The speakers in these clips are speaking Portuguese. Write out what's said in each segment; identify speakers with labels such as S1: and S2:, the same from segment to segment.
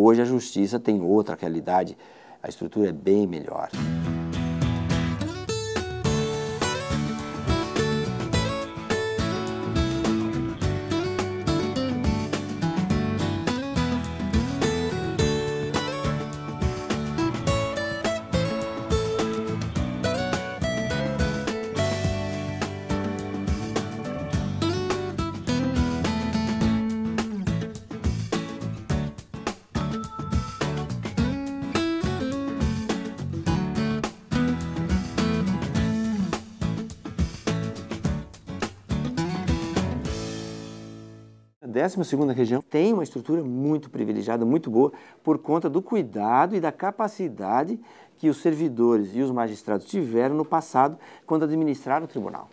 S1: Hoje a justiça tem outra realidade, a estrutura é bem melhor. A 12ª região tem uma estrutura muito privilegiada, muito boa, por conta do cuidado e da capacidade que os servidores e os magistrados tiveram no passado quando administraram o tribunal.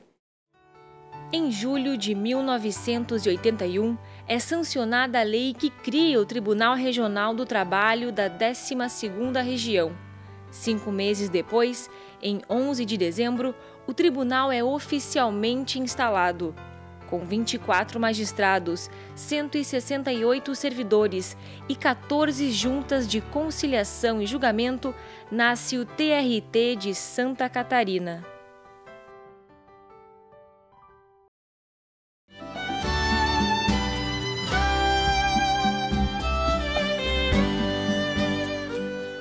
S2: Em julho de 1981, é sancionada a lei que cria o Tribunal Regional do Trabalho da 12ª Região. 5 meses depois, em 11 de dezembro, o tribunal é oficialmente instalado. Com 24 magistrados, 168 servidores e 14 juntas de conciliação e julgamento, nasce o TRT de Santa Catarina.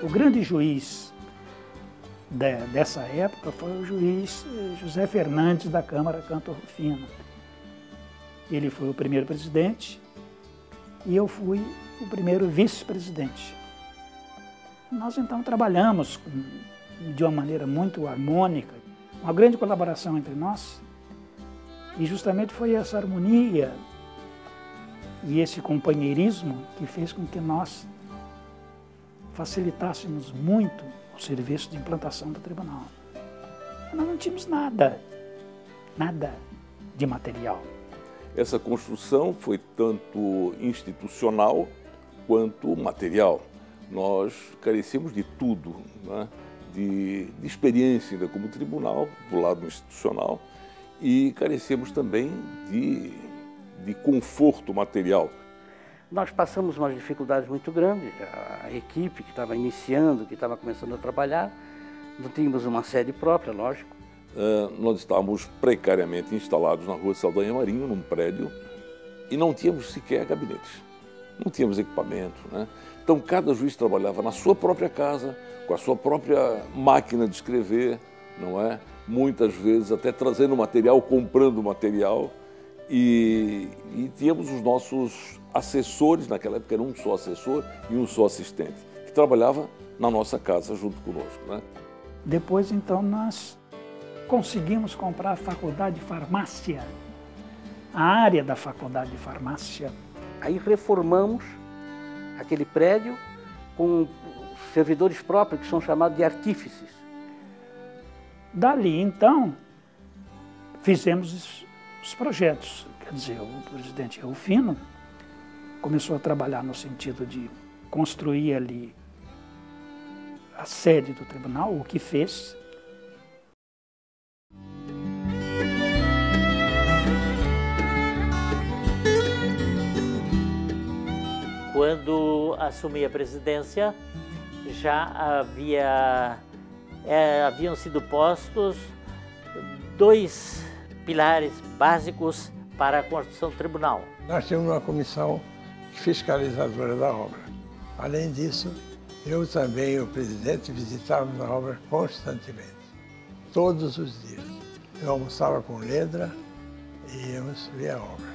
S3: O grande juiz dessa época foi o juiz José Fernandes da Câmara Canto Rufino. Ele foi o primeiro presidente e eu fui o primeiro vice-presidente. Nós então trabalhamos de uma maneira muito harmônica, uma grande colaboração entre nós, e justamente foi essa harmonia e esse companheirismo que fez com que nós facilitássemos muito o serviço de implantação do tribunal. Nós não tínhamos nada de material.
S4: Essa construção foi tanto institucional quanto material. Nós carecemos de tudo, né? de experiência ainda como tribunal, do lado institucional, e carecemos também de conforto material.
S5: Nós passamos umas dificuldades muito grandes. A equipe que estava iniciando, que estava começando a trabalhar, não tínhamos uma sede própria, lógico.
S4: Nós estávamos precariamente instalados na Rua Saldanha Marinho, num prédio, e não tínhamos sequer gabinetes, não tínhamos equipamento, né? Então cada juiz trabalhava na sua própria casa, com a sua própria máquina de escrever, não é? Muitas vezes até trazendo material, comprando material, e tínhamos os nossos assessores, naquela época era um só assessor e um só assistente, que trabalhava na nossa casa junto conosco, né?
S3: Depois então nós conseguimos comprar a faculdade de farmácia, a área da faculdade de farmácia.
S5: Aí reformamos aquele prédio com servidores próprios, que são chamados de artífices.
S3: Dali, então, fizemos os projetos. Quer dizer, o presidente Rufino começou a trabalhar no sentido de construir ali a sede do tribunal, o que fez.
S6: Quando assumi a presidência, já haviam sido postos 2 pilares básicos para a construção do tribunal.
S7: Nós temos uma comissão fiscalizadora da obra. Além disso, eu também e o presidente visitávamos a obra constantemente, todos os dias. Eu almoçava com Ledra e íamos ver a obra.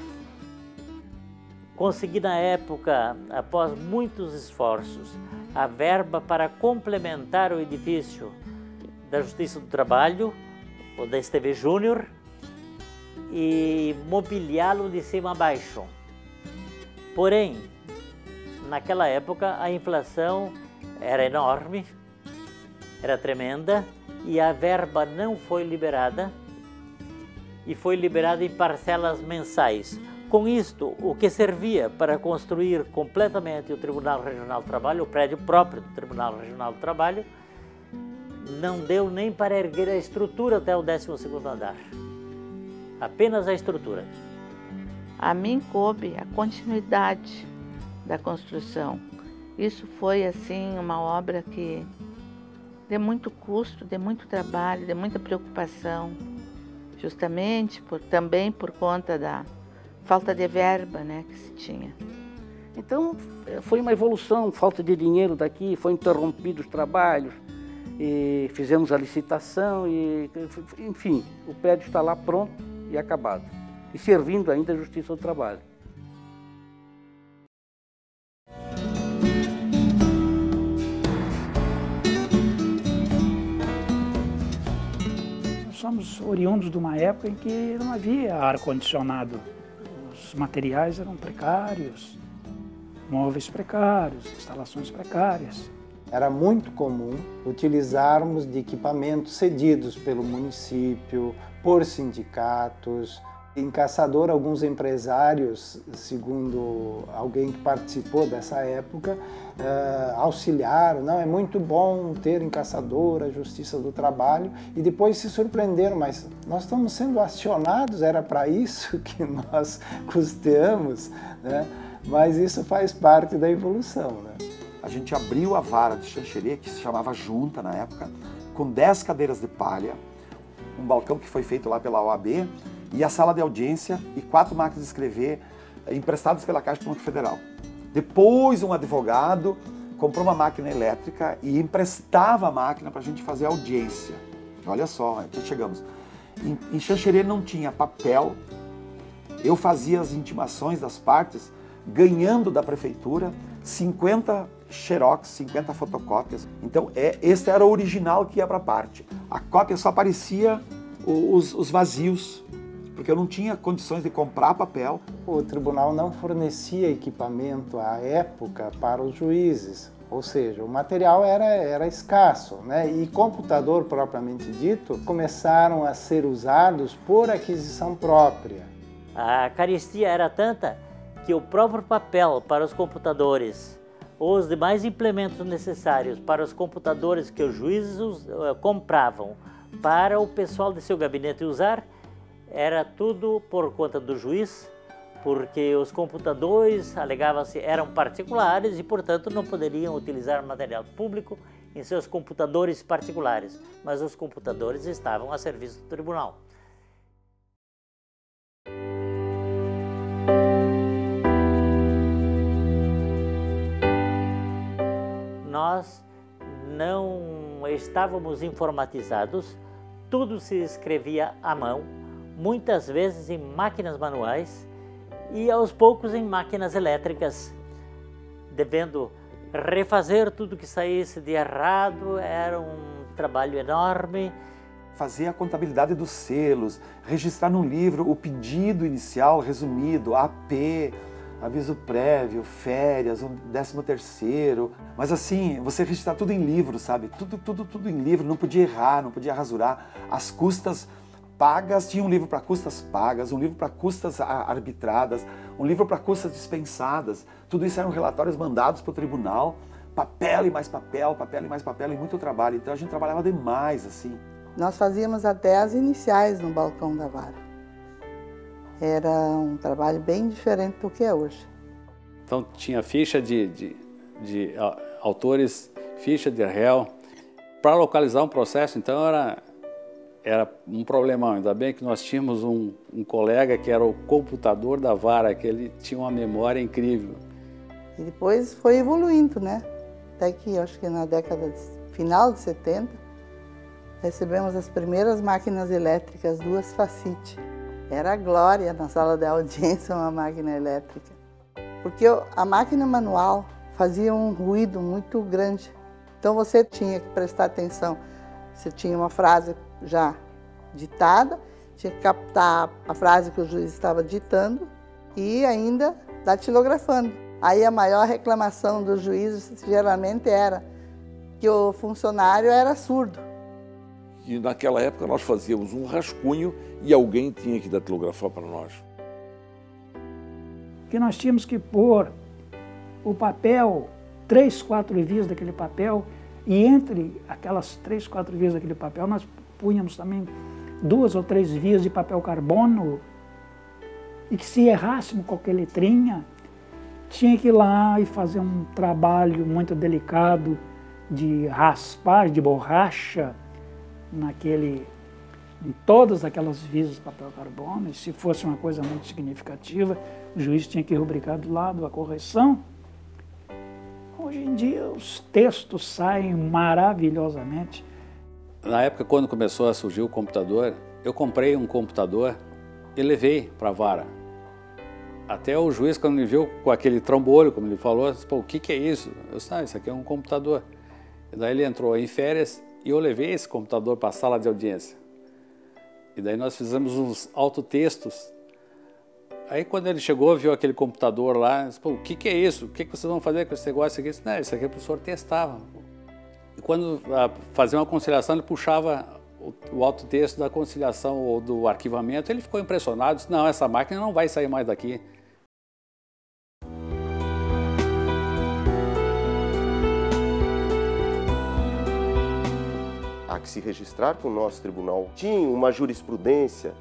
S6: Consegui na época, após muitos esforços, a verba para complementar o edifício da Justiça do Trabalho, o da STV Júnior, e mobiliá-lo de cima a baixo. Porém, naquela época a inflação era enorme, era tremenda, e a verba não foi liberada, e foi liberada em parcelas mensais. Com isto, o que servia para construir completamente o Tribunal Regional do Trabalho, o prédio próprio do Tribunal Regional do Trabalho, não deu nem para erguer a estrutura até o 12º andar. Apenas a estrutura.
S8: A mim coube a continuidade da construção Isso foi assim uma obra que deu muito custo, deu muito trabalho, deu muita preocupação, justamente também por conta da falta de verba, né, que se tinha.
S5: Então foi uma evolução, falta de dinheiro daqui, foi interrompido os trabalhos, e fizemos a licitação e, enfim, o prédio está lá pronto e acabado, e servindo ainda a Justiça do Trabalho.
S3: Nós somos oriundos de uma época em que não havia ar-condicionado. Os materiais eram precários, móveis precários, instalações precárias.
S9: Era muito comum utilizarmos de equipamentos cedidos pelo município, por sindicatos. Em Caçador, alguns empresários, segundo alguém que participou dessa época, auxiliaram. Não, é muito bom ter em Caçador a Justiça do Trabalho, e depois se surpreenderam, mas nós estamos sendo acionados, era para isso que nós custeamos, né? Mas isso faz parte da evolução, né?
S10: A gente abriu a vara de Xanxerê, que se chamava Junta na época, com 10 cadeiras de palha, um balcão que foi feito lá pela OAB, e a sala de audiência e 4 máquinas de escrever emprestadas pela Caixa Econômica Federal. Depois um advogado comprou uma máquina elétrica e emprestava a máquina para a gente fazer audiência. Olha só, aqui chegamos. Em Xanxerê não tinha papel, eu fazia as intimações das partes, ganhando da prefeitura 50 xerox, 50 fotocópias. Então esse era o original que ia para a parte. A cópia só aparecia os vazios, porque eu não tinha condições de comprar papel.
S9: O tribunal não fornecia equipamento à época para os juízes, ou seja, o material era escasso, né? E computador propriamente dito começaram a ser usados por aquisição própria.
S6: A carestia era tanta que o próprio papel para os computadores, os demais implementos necessários para os computadores que os juízes compravam para o pessoal de seu gabinete usar, era tudo por conta do juiz, porque os computadores, alegava-se, eram particulares e, portanto, não poderiam utilizar material público em seus computadores particulares, mas os computadores estavam a serviço do tribunal. Nós não estávamos informatizados, tudo se escrevia à mão, muitas vezes em máquinas manuais e aos poucos em máquinas elétricas, devendo refazer tudo que saísse de errado. Era um trabalho enorme.
S10: Fazer a contabilidade dos selos, registrar no livro o pedido inicial resumido, AP, aviso prévio, férias, 13º. Mas assim, você registrar tudo em livro, sabe? Tudo em livro, não podia errar, não podia rasurar. As custas pagas, tinha um livro para custas pagas, um livro para custas arbitradas, um livro para custas dispensadas. Tudo isso eram relatórios mandados para o tribunal, papel e mais papel, papel e mais papel, e muito trabalho. Então a gente trabalhava demais, assim.
S11: Nós fazíamos até as iniciais no balcão da vara. Era um trabalho bem diferente do que é hoje.
S12: Então tinha ficha de autores, ficha de réu. Para localizar um processo, então, era um problemão. Ainda bem que nós tínhamos um colega que era o computador da vara, que ele tinha uma memória incrível.
S11: E depois foi evoluindo, né? Até que, acho que na década final de 70, recebemos as primeiras máquinas elétricas, 2 Facite. Era a glória na sala de audiência uma máquina elétrica. Porque a máquina manual fazia um ruído muito grande. Então você tinha que prestar atenção. Você tinha uma frase já ditada, tinha que captar a frase que o juiz estava ditando e ainda datilografando. Aí a maior reclamação dos juízes geralmente era que o funcionário era surdo.
S4: E naquela época nós fazíamos um rascunho e alguém tinha que datilografar para nós.
S3: Que nós tínhamos que pôr o papel, 3, 4 vias daquele papel, e entre aquelas 3, 4 vias daquele papel nós punhamos também 2 ou 3 vias de papel carbono, e que se errássemos qualquer letrinha, tinha que ir lá e fazer um trabalho muito delicado de raspar de borracha em todas aquelas vias de papel carbono, e se fosse uma coisa muito significativa, o juiz tinha que rubricar do lado a correção. Hoje em dia os textos saem maravilhosamente.
S12: Na época, quando começou a surgir o computador, eu comprei um computador e levei para a vara. Até o juiz, quando me viu com aquele trambolho, como ele falou, disse, pô, o que é isso? Eu disse, isso aqui é um computador. E daí ele entrou em férias e eu levei esse computador para a sala de audiência. E daí nós fizemos uns autotextos. Aí quando ele chegou, viu aquele computador lá, disse, pô, o que é isso? O que vocês vão fazer com esse negócio aqui? Eu disse, não, isso aqui o professor testava. E quando fazia uma conciliação, ele puxava o autotexto da conciliação ou do arquivamento, ele ficou impressionado, disse, não, essa máquina não vai sair mais daqui.
S13: Há que se registrar que o nosso tribunal tinha uma jurisprudência,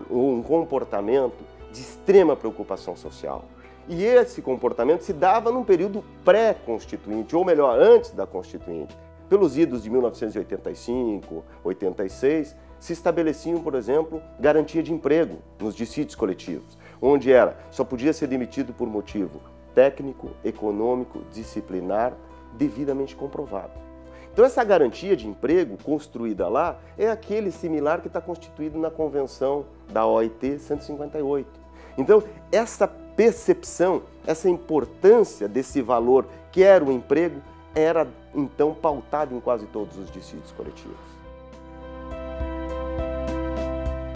S13: um comportamento de extrema preocupação social. E esse comportamento se dava num período pré-constituinte, ou melhor, antes da Constituinte. Pelos idos de 1985, 86, se estabeleciam, por exemplo, garantia de emprego nos dissídios coletivos, onde só podia ser demitido por motivo técnico, econômico, disciplinar, devidamente comprovado. Então essa garantia de emprego construída lá é aquele similar que está constituído na Convenção da OIT 158. Então essa percepção, essa importância desse valor que era o emprego, era então pautada em quase todos os dissídios coletivos.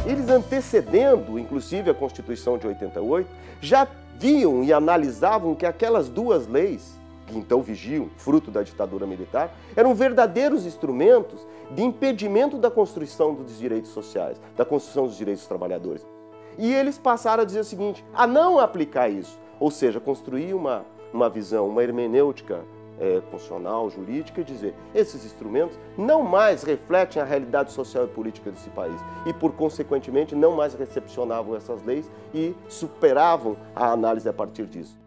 S13: Eles antecedendo, inclusive, a Constituição de 88, já viam e analisavam que aquelas duas leis, que então vigiam, fruto da ditadura militar, eram verdadeiros instrumentos de impedimento da construção dos direitos sociais, da construção dos direitos dos trabalhadores. E eles passaram a dizer o seguinte, a não aplicar isso, ou seja, construir uma visão, uma hermenêutica constitucional, jurídica, e dizer esses instrumentos não mais refletem a realidade social e política desse país e, por consequentemente, não mais recepcionavam essas leis e superavam a análise a partir disso.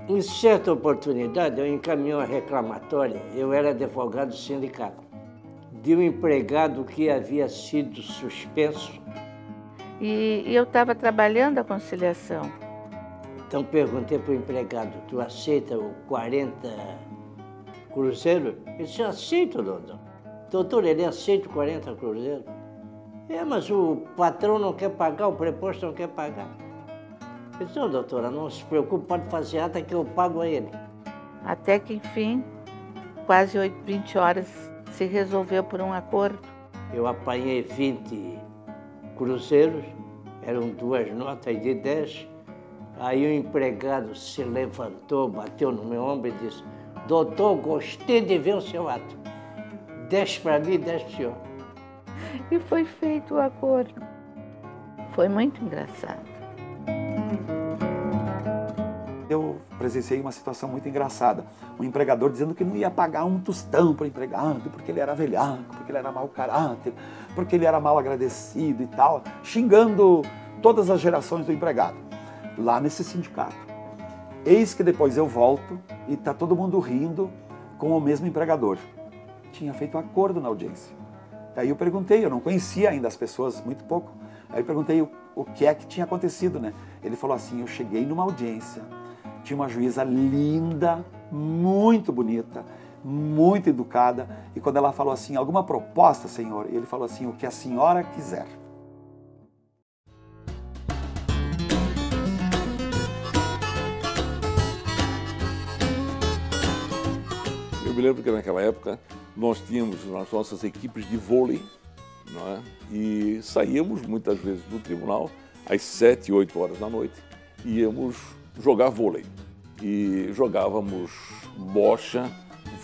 S14: Em certa oportunidade, eu encaminhei uma reclamatória, eu era advogado do sindicato, de um empregado que havia sido suspenso.
S8: E eu estava trabalhando a conciliação.
S14: Então perguntei para o empregado, tu aceita o 40 cruzeiro? Ele disse, aceito, doutor. Doutor, ele aceita o 40 cruzeiro? Mas o patrão não quer pagar, o preposto não quer pagar. Eu disse, não, doutora, não se preocupe, pode fazer ata que eu pago a ele.
S8: Até que, enfim, quase 20 horas se resolveu por um acordo.
S14: Eu apanhei 20 cruzeiros, eram 2 notas de 10. Aí o empregado se levantou, bateu no meu ombro e disse, doutor, gostei de ver o seu ato. 10 para mim, 10 para o senhor.
S8: E foi feito o acordo. Foi muito engraçado.
S10: Eu presenciei uma situação muito engraçada. Um empregador dizendo que não ia pagar um tostão para o empregado, porque ele era velhaco, porque ele era mau caráter, porque ele era mal agradecido e tal, xingando todas as gerações do empregado, lá nesse sindicato. Eis que depois eu volto e está todo mundo rindo com o mesmo empregador. Tinha feito um acordo na audiência. Aí eu perguntei, eu não conhecia ainda as pessoas, muito pouco. Aí eu perguntei o que é que tinha acontecido, né? Ele falou assim, eu cheguei numa audiência, tinha uma juíza linda, muito bonita, muito educada, e quando ela falou assim, alguma proposta, senhor? Ele falou assim, o que a senhora quiser.
S4: Eu me lembro que naquela época nós tínhamos as nossas equipes de vôlei, não é? E saíamos muitas vezes do tribunal às 7, 8 horas da noite, íamos jogar vôlei. E jogávamos bocha,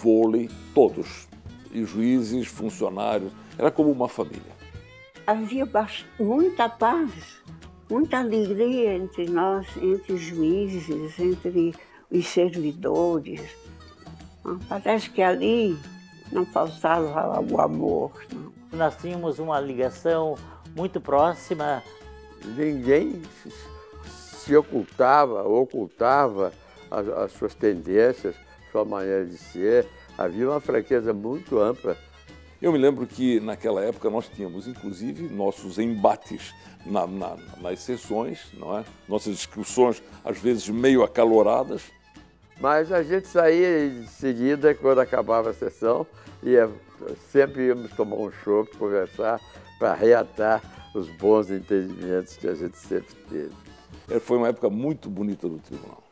S4: vôlei, todos. E juízes, funcionários, era como uma família.
S15: Havia muita paz, muita alegria entre nós, entre os juízes, entre os servidores. Parece que ali não faltava o amor. Não.
S6: nós tínhamos uma ligação muito próxima.
S16: Ninguém se ocultava as suas tendências, sua maneira de ser. Havia uma franqueza muito ampla.
S4: Eu me lembro que naquela época nós tínhamos, inclusive, nossos embates nas sessões, não é? Nossas discussões, às vezes meio acaloradas.
S16: Mas a gente saía em seguida, quando acabava a sessão, sempre íamos tomar um chopp, conversar, para reatar os bons entendimentos que a gente sempre teve.
S4: Foi uma época muito bonita do tribunal.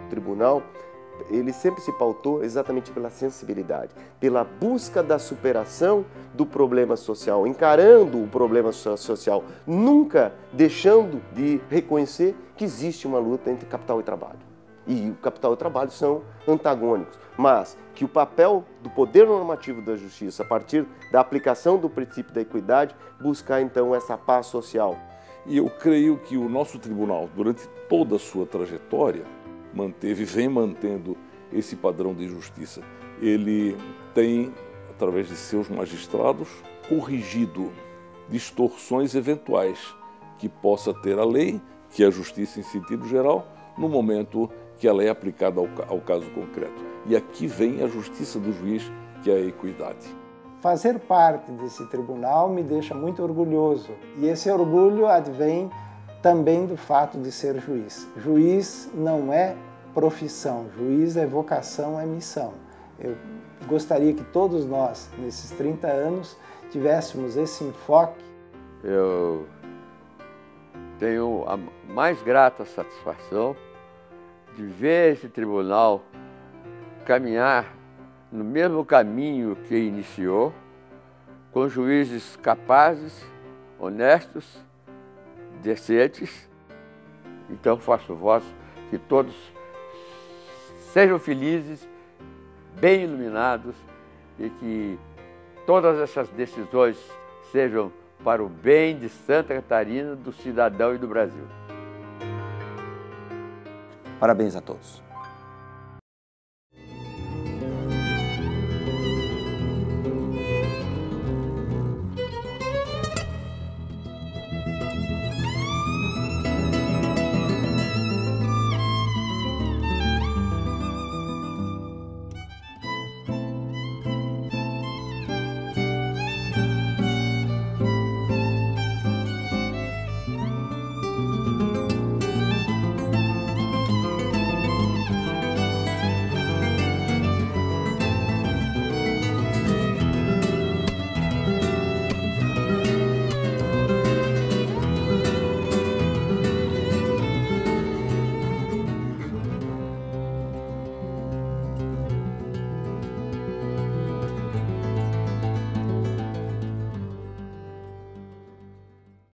S13: O tribunal, ele sempre se pautou exatamente pela sensibilidade, pela busca da superação do problema social, encarando o problema social, nunca deixando de reconhecer que existe uma luta entre capital e trabalho. E o capital e o trabalho são antagônicos, mas que o papel do poder normativo da justiça, a partir da aplicação do princípio da equidade, buscar então essa paz social.
S4: E eu creio que o nosso tribunal, durante toda a sua trajetória, vem mantendo esse padrão de justiça. Ele tem, através de seus magistrados, corrigido distorções eventuais que possa ter a lei, que é a justiça em sentido geral, no momento que ela é aplicada ao caso concreto. E aqui vem a justiça do juiz, que é a equidade.
S9: Fazer parte desse tribunal me deixa muito orgulhoso. E esse orgulho advém também do fato de ser juiz. Juiz não é profissão, juiz é vocação, é missão. Eu gostaria que todos nós, nesses 30 anos, tivéssemos esse enfoque.
S16: Eu tenho a mais grata satisfação de ver esse tribunal caminhar no mesmo caminho que iniciou, com juízes capazes, honestos, decentes. Então faço voto que todos sejam felizes, bem iluminados e que todas essas decisões sejam para o bem de Santa Catarina, do cidadão e do Brasil.
S1: Parabéns a todos.